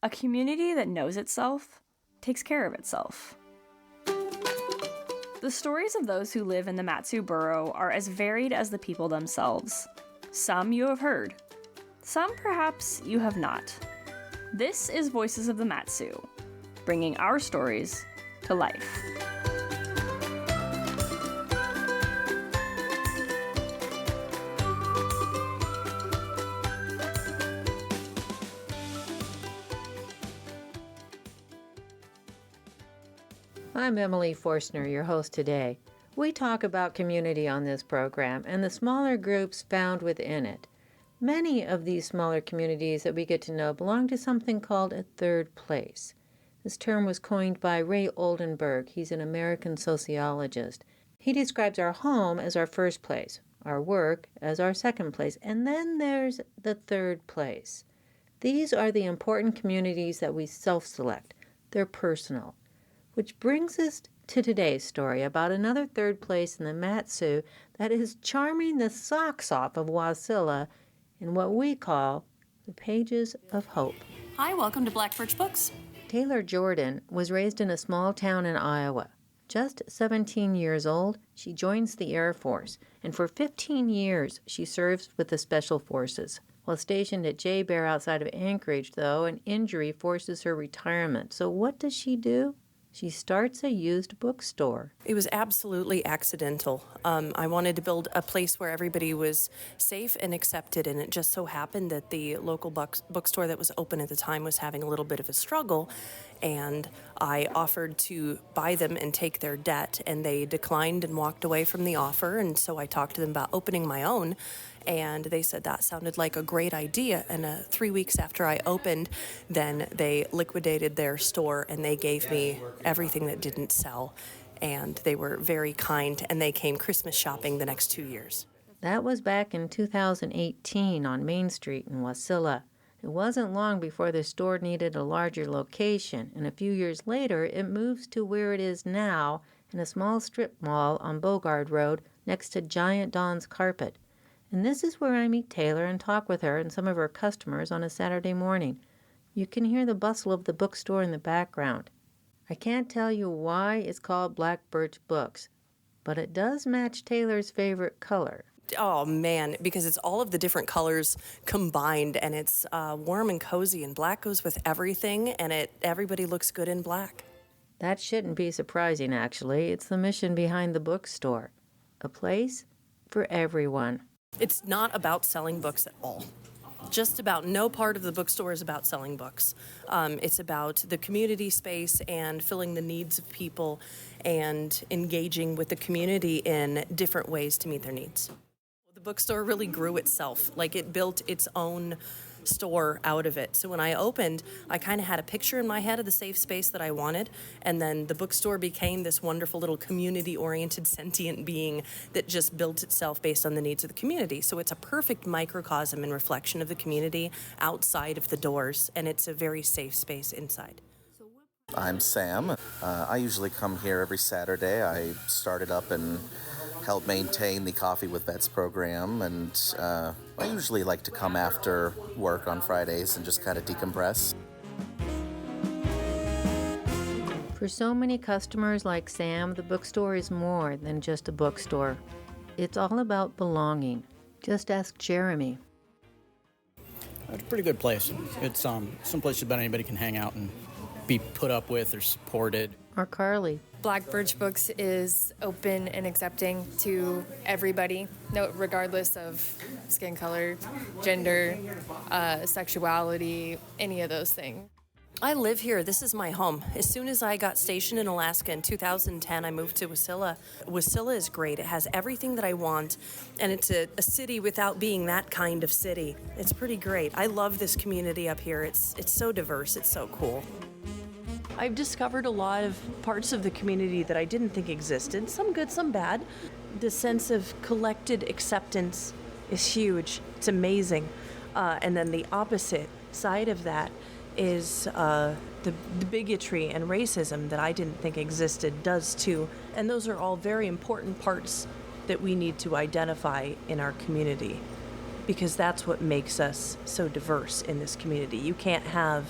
A community that knows itself takes care of itself. The stories of those who live in the Mat-Su borough are as varied as the people themselves. Some you have heard, some perhaps you have not. This is Voices of the Mat-Su, bringing our stories to life. I'm Emily Forstner, your host today. We talk about community on this program and the smaller groups found within it. Many of these smaller communities that we get to know belong to something called a third place. This term was coined by Ray Oldenburg. He's an American sociologist. He describes our home as our first place, our work as our second place, and then there's the third place. These are the important communities that we self-select. They're personal. Which brings us to today's story about another third place in the Mat-Su that is charming the socks off of Wasilla in what we call the pages of hope. Hi, welcome to Black Birch Books. Taylor Jordan was raised in a small town in Iowa. Just 17 years old, she joins the Air Force, and for 15 years she serves with the Special Forces. While stationed at J Bear outside of Anchorage, though, an injury forces her retirement. So what does she do? She starts a used bookstore. It was absolutely accidental. I wanted to build a place where everybody was safe and accepted, and it just so happened that the local bookstore that was open at the time was having a little bit of a struggle, and I offered to buy them and take their debt, and they declined and walked away from the offer, and so I talked to them about opening my own, and they said that sounded like a great idea, and 3 weeks after I opened, then they liquidated their store, and they gave me everything that didn't sell, and they were very kind, and they came Christmas shopping the next 2 years. That was back in 2018 on Main Street in Wasilla. It wasn't long before the store needed a larger location, and a few years later it moves to where it is now in a small strip mall on Bogard Road next to Giant Don's Carpet. And this is where I meet Taylor and talk with her and some of her customers on a Saturday morning. You can hear the bustle of the bookstore in the background. I can't tell you why it's called Black Birch Books, but it does match Taylor's favorite color. Oh, man, because it's all of the different colors combined, and it's warm and cozy, and black goes with everything, and everybody looks good in black. That shouldn't be surprising, actually. It's the mission behind the bookstore. A place for everyone. It's not about selling books at all. Just about no part of the bookstore is about selling books. It's about the community space and filling the needs of people and engaging with the community in different ways to meet their needs. The bookstore really grew itself. Like, it built its own store out of it. So when I opened, I kind of had a picture in my head of the safe space that I wanted, and then the bookstore became this wonderful little community-oriented sentient being that just built itself based on the needs of the community. So it's a perfect microcosm and reflection of the community outside of the doors, and it's a very safe space inside. I'm Sam. I usually come here every Saturday. I started up and help maintain the Coffee with Vets program, and I usually like to come after work on Fridays and just kind of decompress. For so many customers like Sam, the bookstore is more than just a bookstore. It's all about belonging. Just ask Jeremy. It's a pretty good place. It's someplace that anybody can hang out and be put up with or supported. Or Carly. Black Birch Books is open and accepting to everybody, regardless of skin color, gender, sexuality, any of those things. I live here. This is my home. As soon as I got stationed in Alaska in 2010, I moved to Wasilla. Wasilla is great. It has everything that I want, and it's a city without being that kind of city. It's pretty great. I love this community up here. It's so diverse. It's so cool. I've discovered a lot of parts of the community that I didn't think existed, some good, some bad. The sense of collected acceptance is huge. It's amazing. And then the opposite side of that is the bigotry and racism that I didn't think existed does too. And those are all very important parts that we need to identify in our community, because that's what makes us so diverse in this community. You can't have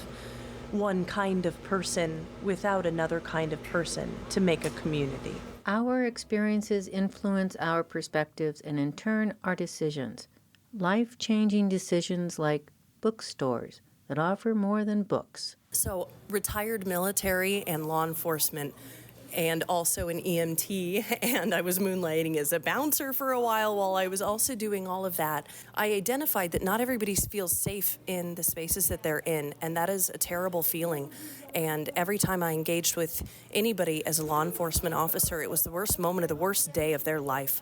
one kind of person without another kind of person to make a community. Our experiences influence our perspectives and, in turn, our decisions. Life-changing decisions like bookstores that offer more than books. So, retired military and law enforcement, and also an EMT, and I was moonlighting as a bouncer for a while I was also doing all of that. I identified that not everybody feels safe in the spaces that they're in, and that is a terrible feeling. And every time I engaged with anybody as a law enforcement officer, it was the worst moment of the worst day of their life.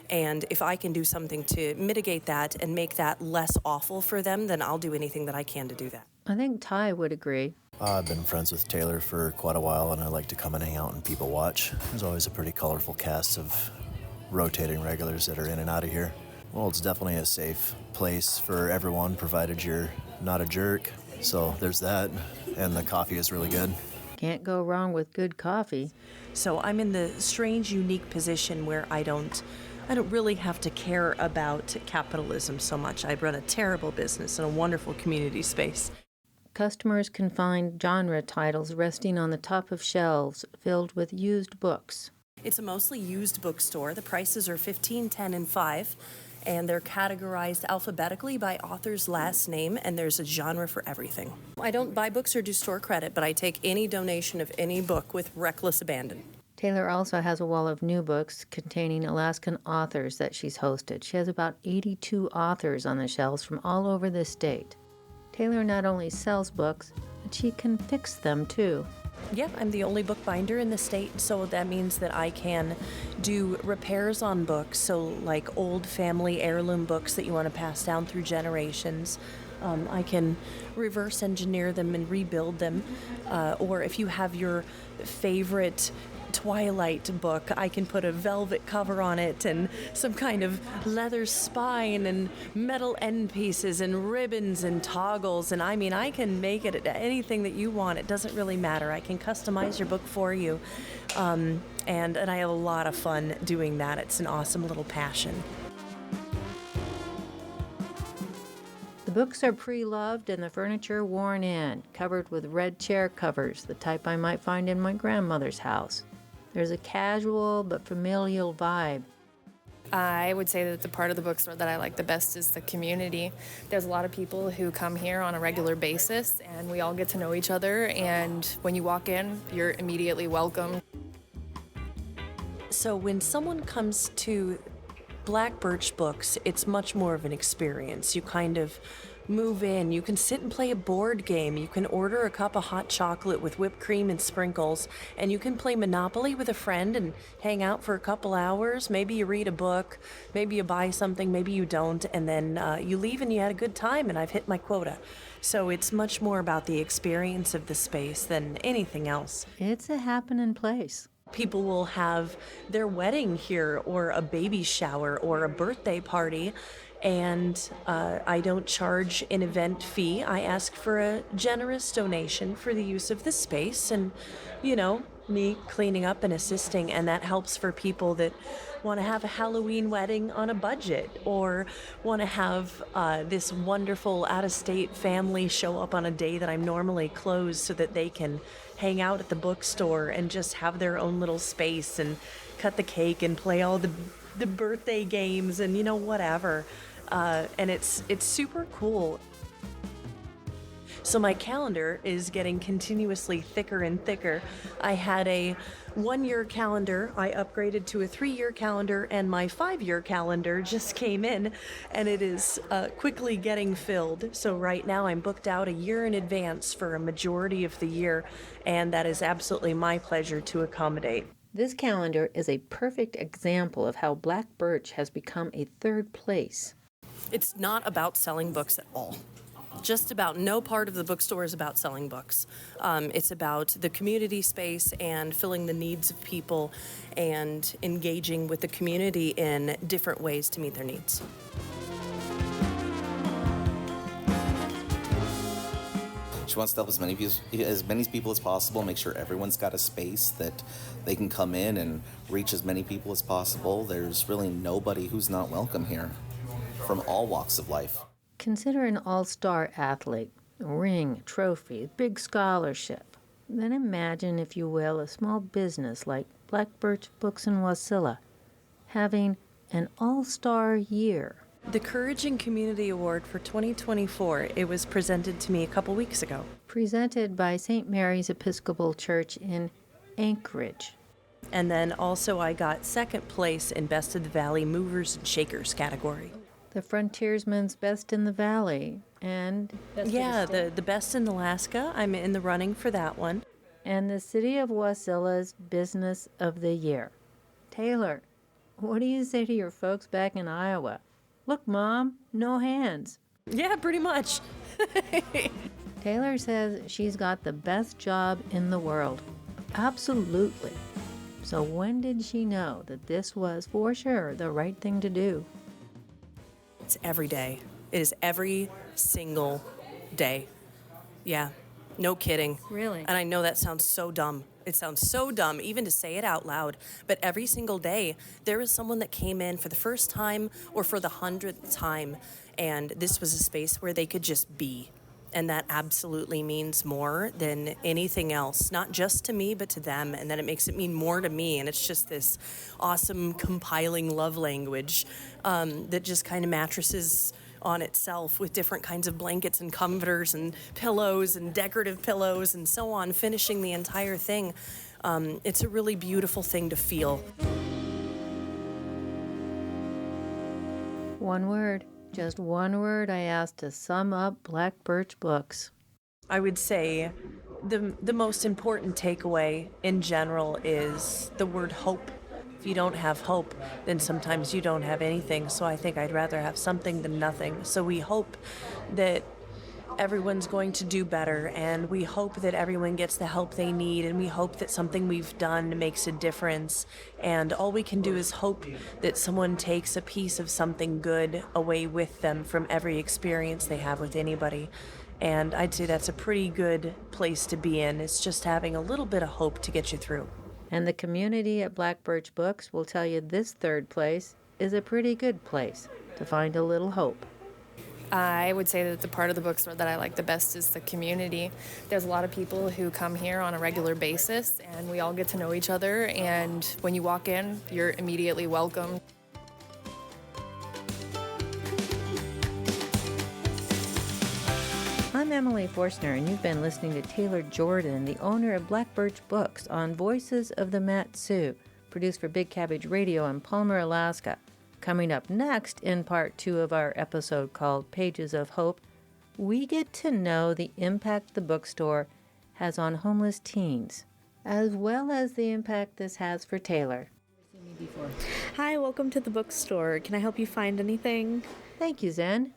And if I can do something to mitigate that and make that less awful for them, then I'll do anything that I can to do that. I think Ty would agree. I've been friends with Taylor for quite a while, and I like to come and hang out and people watch. There's always a pretty colorful cast of rotating regulars that are in and out of here. Well, it's definitely a safe place for everyone, provided you're not a jerk. So there's that, and the coffee is really good. Can't go wrong with good coffee. So I'm in the strange, unique position where I don't really have to care about capitalism so much. I run a terrible business in a wonderful community space. Customers can find genre titles resting on the top of shelves filled with used books. It's a mostly used bookstore. The prices are $15, $10, and $5, and they're categorized alphabetically by author's last name, and there's a genre for everything. I don't buy books or do store credit, but I take any donation of any book with reckless abandon. Taylor also has a wall of new books containing Alaskan authors that she's hosted. She has about 82 authors on the shelves from all over the state. Taylor not only sells books, but she can fix them too. Yeah, I'm the only bookbinder in the state, so that means that I can do repairs on books, so like old family heirloom books that you want to pass down through generations. I can reverse engineer them and rebuild them, or if you have your favorite Twilight book, I can put a velvet cover on it and some kind of leather spine and metal end pieces and ribbons and toggles, and I can make it anything that you want. It doesn't really matter. I can customize your book for you, and I have a lot of fun doing that. It's an awesome little passion. The books are pre-loved and the furniture worn in, covered with red chair covers, the type I might find in my grandmother's house. There's a casual but familial vibe. I would say that the part of the bookstore that I like the best is the community. There's a lot of people who come here on a regular basis, and we all get to know each other, and when you walk in, you're immediately welcome. So when someone comes to Black Birch Books, it's much more of an experience. You kind of move in, you can sit and play a board game, you can order a cup of hot chocolate with whipped cream and sprinkles, and you can play Monopoly with a friend and hang out for a couple hours. Maybe you read a book, maybe you buy something, maybe you don't, and then you leave and you had a good time, and I've hit my quota. So it's much more about the experience of the space than anything else. It's a happening place. People will have their wedding here, or a baby shower, or a birthday party, and I don't charge an event fee. I ask for a generous donation for the use of the space and, me cleaning up and assisting, and that helps for people that want to have a Halloween wedding on a budget, or want to have this wonderful out-of-state family show up on a day that I'm normally closed so that they can hang out at the bookstore and just have their own little space and cut the cake and play all the birthday games and whatever. And it's super cool. So my calendar is getting continuously thicker and thicker. I had a 1-year calendar, I upgraded to a 3-year calendar, and my 5-year calendar just came in, and it is quickly getting filled. So right now I'm booked out a year in advance for a majority of the year, and that is absolutely my pleasure to accommodate. This calendar is a perfect example of how Black Birch has become a third place. It's not about selling books at all. Just about no part of the bookstore is about selling books. It's about the community space and filling the needs of people and engaging with the community in different ways to meet their needs. She wants to help as many people as possible, make sure everyone's got a space that they can come in and reach as many people as possible. There's really nobody who's not welcome here, from all walks of life. Consider an all-star athlete. A ring, trophy, big scholarship. Then imagine, if you will, a small business like Black Birch Books in Wasilla having an all-star year. The Courage and Community Award for 2024, it was presented to me a couple weeks ago. Presented by St. Mary's Episcopal Church in Anchorage. And then also I got second place in Best of the Valley Movers and Shakers category. The Frontiersman's Best in the Valley. And the Best in Alaska. I'm in the running for that one. And the City of Wasilla's Business of the Year. Taylor, what do you say to your folks back in Iowa? Look, Mom, no hands. Yeah, pretty much. Taylor says she's got the best job in the world. Absolutely. So when did she know that this was for sure the right thing to do? It's every day. It is every single day. Yeah, no kidding. Really? And I know that sounds so dumb. It sounds so dumb even to say it out loud. But every single day, there is someone that came in for the first time or for the 100th time, and this was a space where they could just be. And that absolutely means more than anything else, not just to me, but to them. And then it makes it mean more to me. And it's just this awesome compiling love language that just kind of mattresses on itself with different kinds of blankets and comforters and pillows and decorative pillows and so on, finishing the entire thing. It's a really beautiful thing to feel. One word. Just one word I asked to sum up Black Birch Books. I would say the most important takeaway in general is the word hope. If you don't have hope, then sometimes you don't have anything. So I think I'd rather have something than nothing. So we hope that everyone's going to do better, and we hope that everyone gets the help they need, and we hope that something we've done makes a difference. And all we can do is hope that someone takes a piece of something good away with them from every experience they have with anybody. And I'd say that's a pretty good place to be in. It's just having a little bit of hope to get you through. And the community at Black Birch Books will tell you this third place is a pretty good place to find a little hope. I would say that the part of the bookstore that I like the best is the community. There's a lot of people who come here on a regular basis, and we all get to know each other, and when you walk in, you're immediately welcomed. I'm Emily Forstner, and you've been listening to Taylor Jordan, the owner of Black Birch Books, on Voices of the Mat-Su, produced for Big Cabbage Radio in Palmer, Alaska. Coming up next, in part 2 of our episode called Pages of Hope, we get to know the impact the bookstore has on homeless teens, as well as the impact this has for Taylor. Hi, welcome to the bookstore. Can I help you find anything? Thank you, Zen.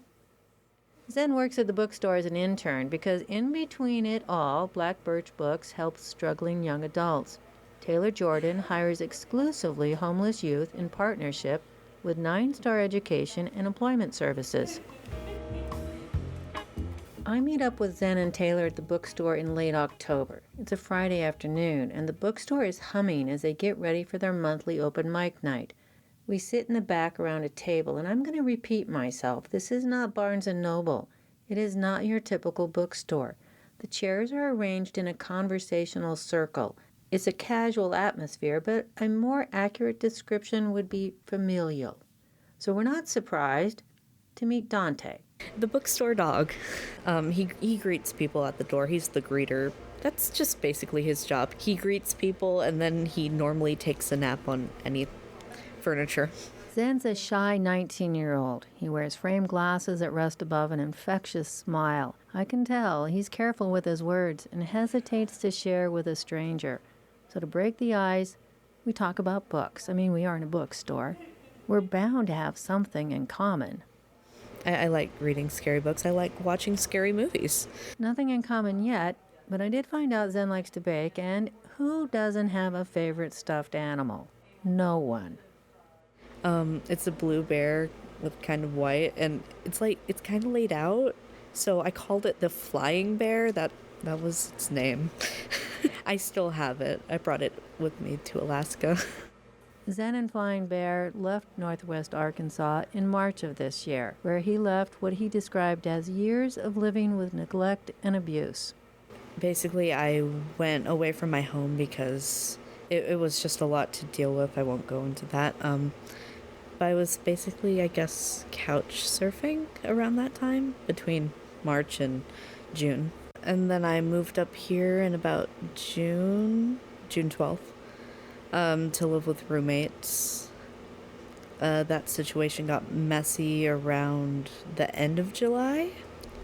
Zen works at the bookstore as an intern because in between it all, Black Birch Books helps struggling young adults. Taylor Jordan hires exclusively homeless youth in partnership with 9-Star Education and Employment Services. I meet up with Zen and Taylor at the bookstore in late October. It's a Friday afternoon, and the bookstore is humming as they get ready for their monthly open mic night. We sit in the back around a table, and I'm going to repeat myself. This is not Barnes & Noble. It is not your typical bookstore. The chairs are arranged in a conversational circle. It's a casual atmosphere, but a more accurate description would be familial. So we're not surprised to meet Dante. The bookstore dog. He greets people at the door. He's the greeter. That's just basically his job. He greets people, and then he normally takes a nap on any furniture. Zen's a shy 19-year-old. He wears framed glasses that rest above an infectious smile. I can tell he's careful with his words and hesitates to share with a stranger. So to break the ice, we talk about books. I mean, we are in a bookstore. We're bound to have something in common. I like reading scary books. I like watching scary movies. Nothing in common yet, but I did find out Zen likes to bake, and who doesn't have a favorite stuffed animal? No one. It's a blue bear with kind of white, and it's kind of laid out. So I called it the flying bear. That was its name. I still have it. I brought it with me to Alaska. Zen and Flying Bear left Northwest Arkansas in March of this year, where he left what he described as years of living with neglect and abuse. Basically, I went away from my home because it was just a lot to deal with. I won't go into that. But I was basically, I guess, couch surfing around that time, between March and June. And then I moved up here in about June 12th, to live with roommates. That situation got messy around the end of July.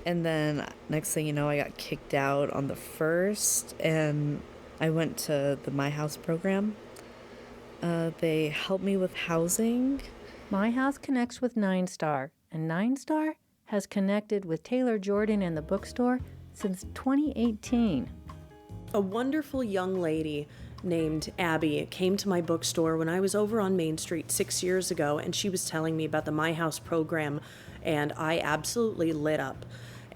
And then next thing you know, I got kicked out on the 1st, and I went to the My House program. They helped me with housing. My House connects with 9 Star, and 9 Star has connected with Taylor Jordan and the bookstore since 2018. A wonderful young lady named Abby came to my bookstore when I was over on Main Street 6 years ago, and she was telling me about the My House program, and I absolutely lit up.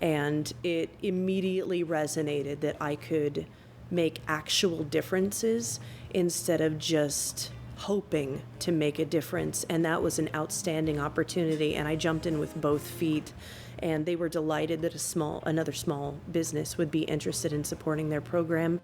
And it immediately resonated that I could make actual differences instead of just hoping to make a difference. And that was an outstanding opportunity, and I jumped in with both feet. And they were delighted that another small business would be interested in supporting their program.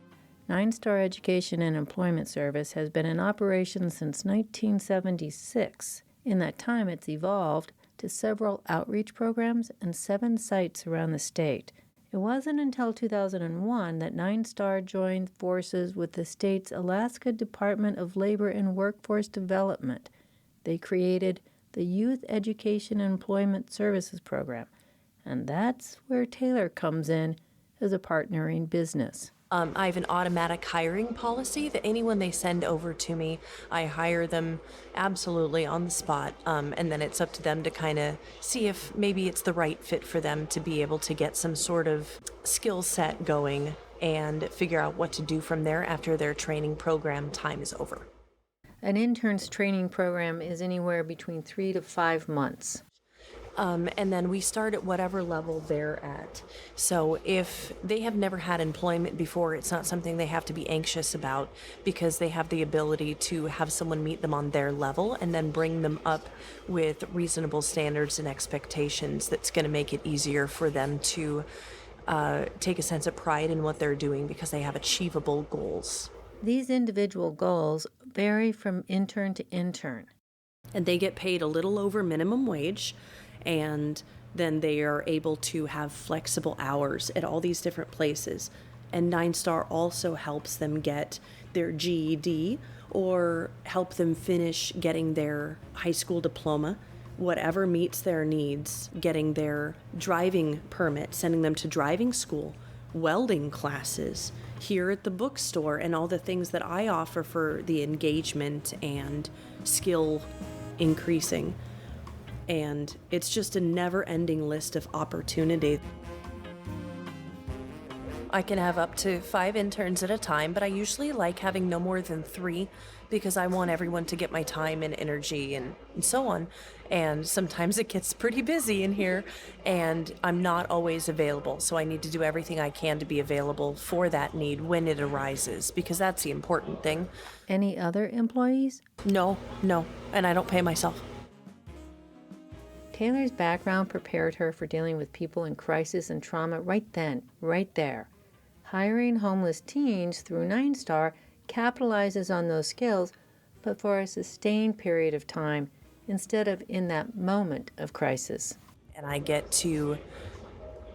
9 Star Education and Employment Service has been in operation since 1976. In that time, it's evolved to several outreach programs and 7 sites around the state. It wasn't until 2001 that 9 Star joined forces with the state's Alaska Department of Labor and Workforce Development. They created the Youth Education and Employment Services Program, and that's where Taylor comes in as a partnering business. I have an automatic hiring policy that anyone they send over to me, I hire them absolutely on the spot. And then it's up to them to kind of see if maybe it's the right fit for them to be able to get some sort of skill set going and figure out what to do from there after their training program time is over. An intern's training program is anywhere between 3 to 5 months. And then we start at whatever level they're at. So if they have never had employment before, it's not something they have to be anxious about, because they have the ability to have someone meet them on their level and then bring them up with reasonable standards and expectations that's going to make it easier for them to take a sense of pride in what they're doing because they have achievable goals. These individual goals vary from intern to intern. And they get paid a little over minimum wage, and then they are able to have flexible hours at all these different places. And 9 Star also helps them get their GED or help them finish getting their high school diploma, whatever meets their needs, getting their driving permit, sending them to driving school, welding classes here at the bookstore, and all the things that I offer for the engagement and skill increasing. And it's just a never-ending list of opportunity. I can have up to 5 interns at a time, but I usually like having no more than 3 because I want everyone to get my time and energy and so on. And sometimes it gets pretty busy in here, and I'm not always available. So I need to do everything I can to be available for that need when it arises, because that's the important thing. Any other employees? No, and I don't pay myself. Taylor's background prepared her for dealing with people in crisis and trauma right then, right there. Hiring homeless teens through 9 Star capitalizes on those skills, but for a sustained period of time instead of in that moment of crisis. And I get to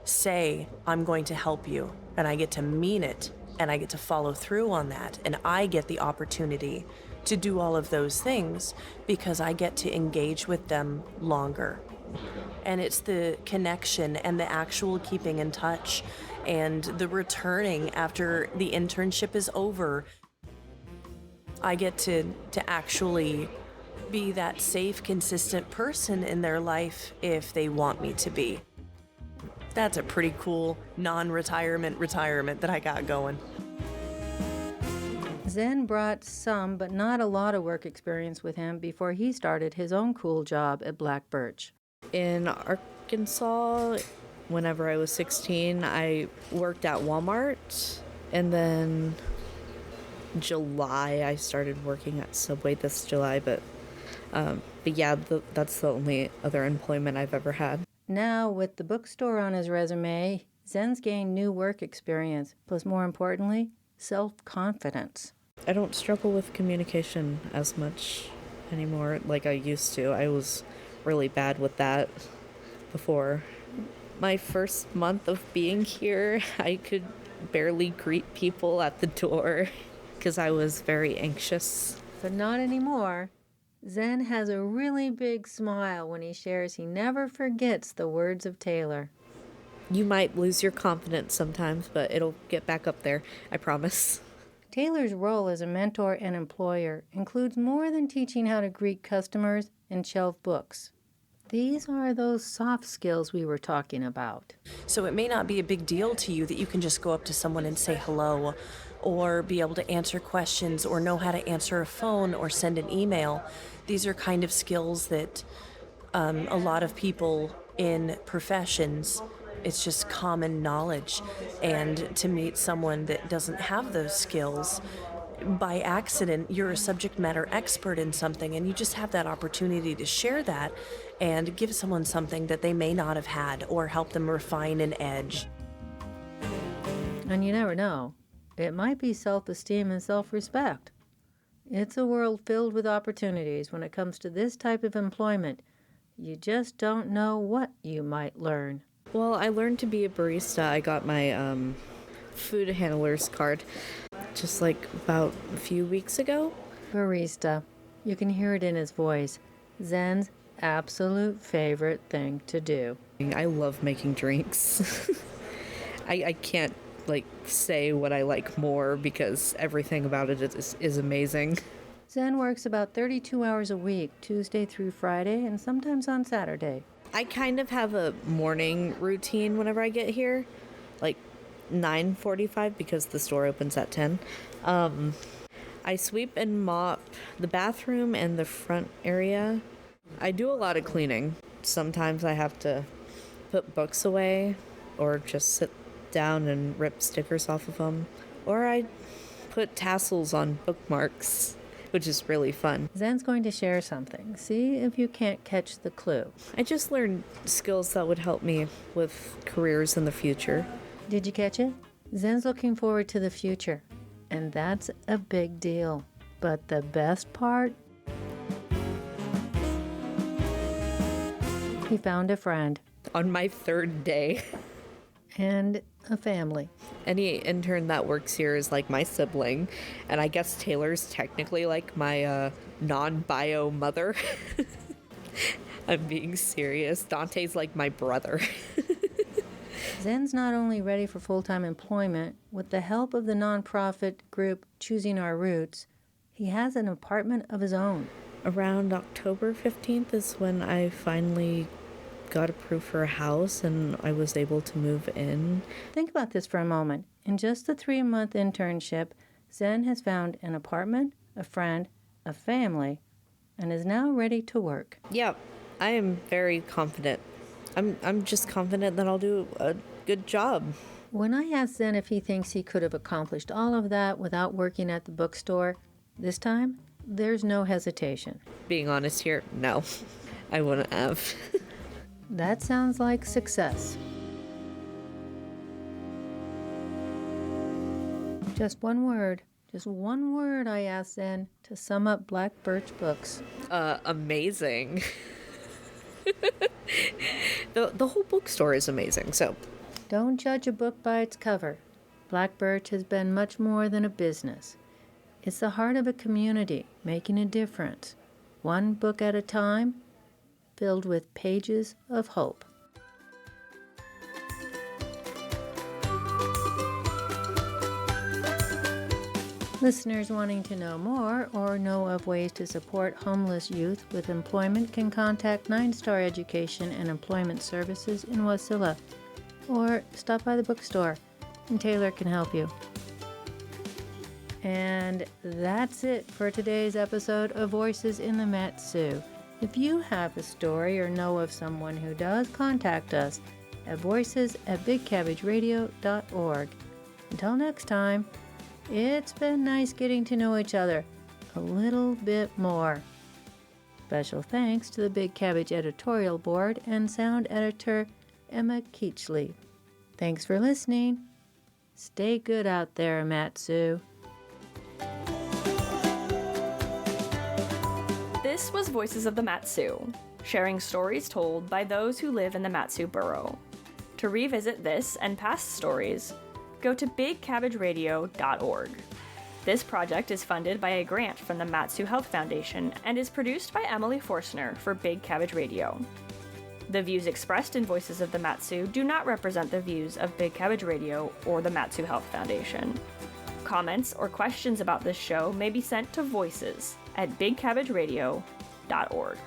say, I'm going to help you, and I get to mean it, and I get to follow through on that, and I get the opportunity to do all of those things because I get to engage with them longer. And it's the connection and the actual keeping in touch and the returning after the internship is over. I get to actually be that safe, consistent person in their life if they want me to be. That's a pretty cool non-retirement that I got going. Zen brought some, but not a lot of work experience with him before he started his own cool job at Black Birch. In Arkansas, whenever I was 16, I worked at Walmart, and then July. I started working at Subway this July, but yeah, that's the only other employment I've ever had. Now, with the bookstore on his resume, Zen's gained new work experience, plus more importantly, self-confidence. I don't struggle with communication as much anymore like I used to. I was really bad with that before. My first month of being here, I could barely greet people at the door because I was very anxious. But not anymore. Zen has a really big smile when he shares he never forgets the words of Taylor. You might lose your confidence sometimes, but it'll get back up there, I promise. Taylor's role as a mentor and employer includes more than teaching how to greet customers and shelf books. These are those soft skills we were talking about. So it may not be a big deal to you that you can just go up to someone and say hello, or be able to answer questions, or know how to answer a phone or send an email. These are kind of skills that a lot of people in professions, it's just common knowledge. And to meet someone that doesn't have those skills, by accident, you're a subject matter expert in something, and you just have that opportunity to share that and give someone something that they may not have had, or help them refine an edge. And you never know. It might be self-esteem and self-respect. It's a world filled with opportunities when it comes to this type of employment. You just don't know what you might learn. Well, I learned to be a barista. I got my food handler's card just like about a few weeks ago. Barista. You can hear it in his voice. Zen's absolute favorite thing to do. I love making drinks. I can't say what I like more because everything about it is amazing. Zen works about 32 hours a week, Tuesday through Friday, and sometimes on Saturday. I kind of have a morning routine whenever I get here, like 9:45 because the store opens at 10. I sweep and mop the bathroom and the front area. I do a lot of cleaning. Sometimes I have to put books away or just sit down and rip stickers off of them. Or I put tassels on bookmarks, which is really fun. Zen's going to share something. See if you can't catch the clue. I just learned skills that would help me with careers in the future. Did you catch it? Zen's looking forward to the future, and that's a big deal. But the best part? He found a friend. On my third day. And a family. Any intern that works here is like my sibling, and I guess Taylor's technically like my non-bio mother. I'm being serious. Dante's like my brother. Zen's not only ready for full-time employment, with the help of the nonprofit group Choosing Our Roots, he has an apartment of his own. Around October 15th is when I finally got approved for a house and I was able to move in. Think about this for a moment. In just the 3-month internship, Zen has found an apartment, a friend, a family, and is now ready to work. Yeah, I am very confident. I'm just confident that I'll do a good job. When I asked Zen if he thinks he could have accomplished all of that without working at the bookstore, this time, there's no hesitation. Being honest here, no, I wouldn't have. That sounds like success. Just one word I asked Zen to sum up Black Birch Books. Amazing. The whole bookstore is amazing, so. Don't judge a book by its cover. Black Birch has been much more than a business. It's the heart of a community, making a difference, one book at a time, filled with pages of hope. Listeners wanting to know more or know of ways to support homeless youth with employment can contact 9-Star Education and Employment Services in Wasilla, or stop by the bookstore and Taylor can help you. And that's it for today's episode of Voices in the Mat-Su. If you have a story or know of someone who does, contact us at voices@bigcabbageradio.org. Until next time, It's been nice getting to know each other a little bit more. Special thanks to the Big Cabbage editorial board and sound editor Emma Keachley. Thanks for listening. Stay good out there, Matsu. This was Voices of the Matsu, sharing stories told by those who live in the Matsu borough. To revisit this and past stories, go to bigcabbageradio.org. This project is funded by a grant from the Matsu Health Foundation and is produced by Emily Forstner for Big Cabbage Radio. The views expressed in Voices of the Matsu do not represent the views of Big Cabbage Radio or the Matsu Health Foundation. Comments or questions about this show may be sent to voices@bigcabbageradio.org.